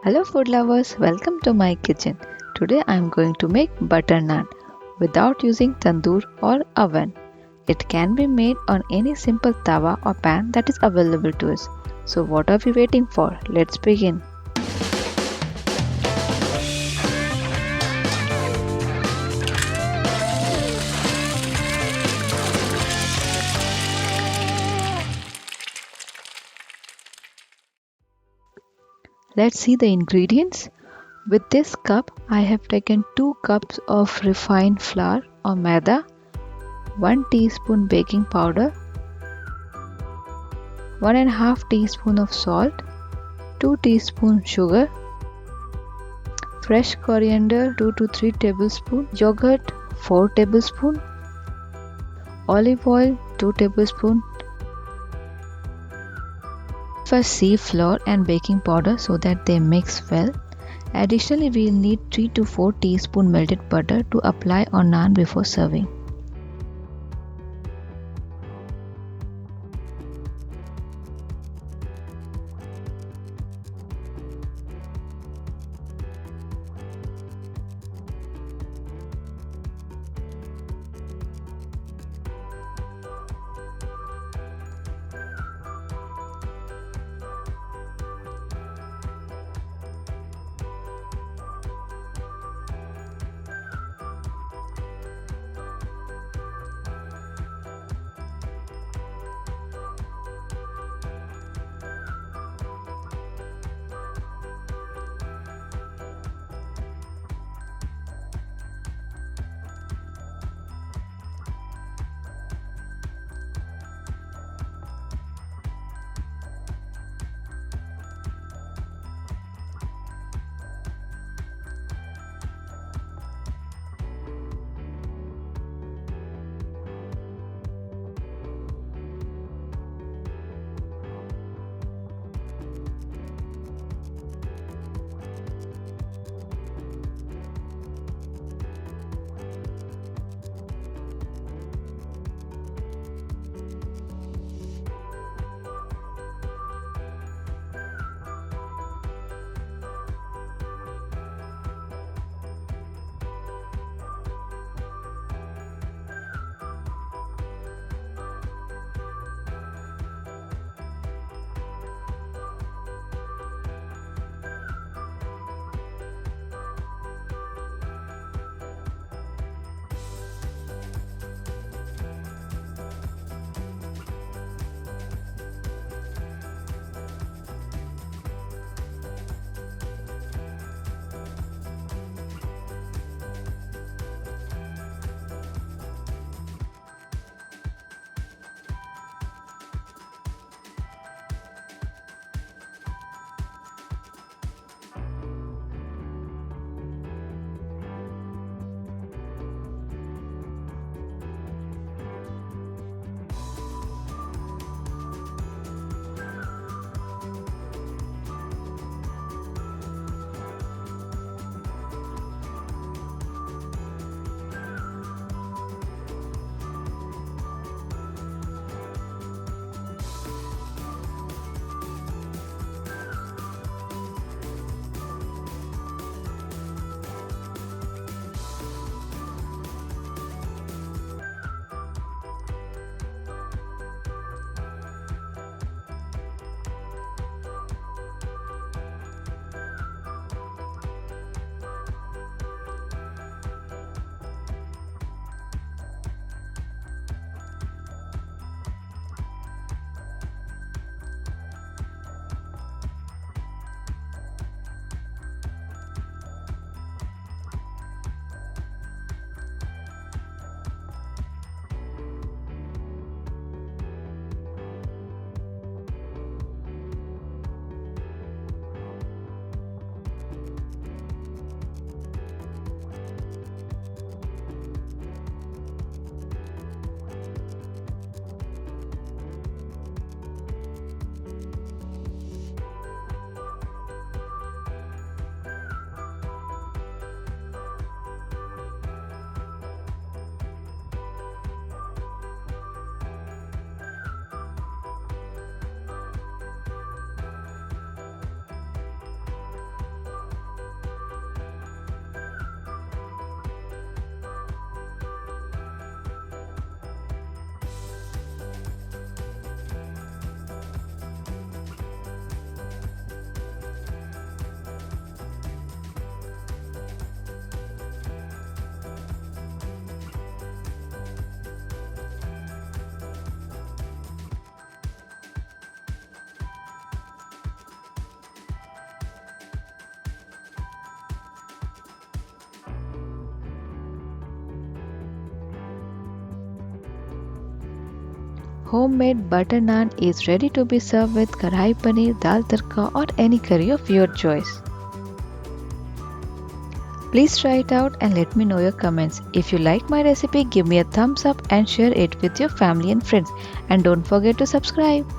Hello food lovers, welcome to my kitchen. Today I am going to make butter naan without using tandoor or oven. It can be made on any simple tawa or pan that is available to us. So what are we waiting for? Let's begin. Let's see the ingredients. With this cup I have taken 2 cups of refined flour or maida, 1 teaspoon baking powder, 1 1/2 teaspoon of salt, 2 teaspoon sugar, fresh coriander 2 to 3 tablespoons, yogurt 4 tablespoons, olive oil 2 tablespoons. First sieve flour and baking powder so that they mix well. Additionally, we will need 3 to 4 teaspoons melted butter to apply on naan before serving. Homemade butter naan is ready to be served with kadai paneer, dal tadka or any curry of your choice. Please try it out and let me know your comments. If you like my recipe, give me a thumbs up and share it with your family and friends. And don't forget to subscribe.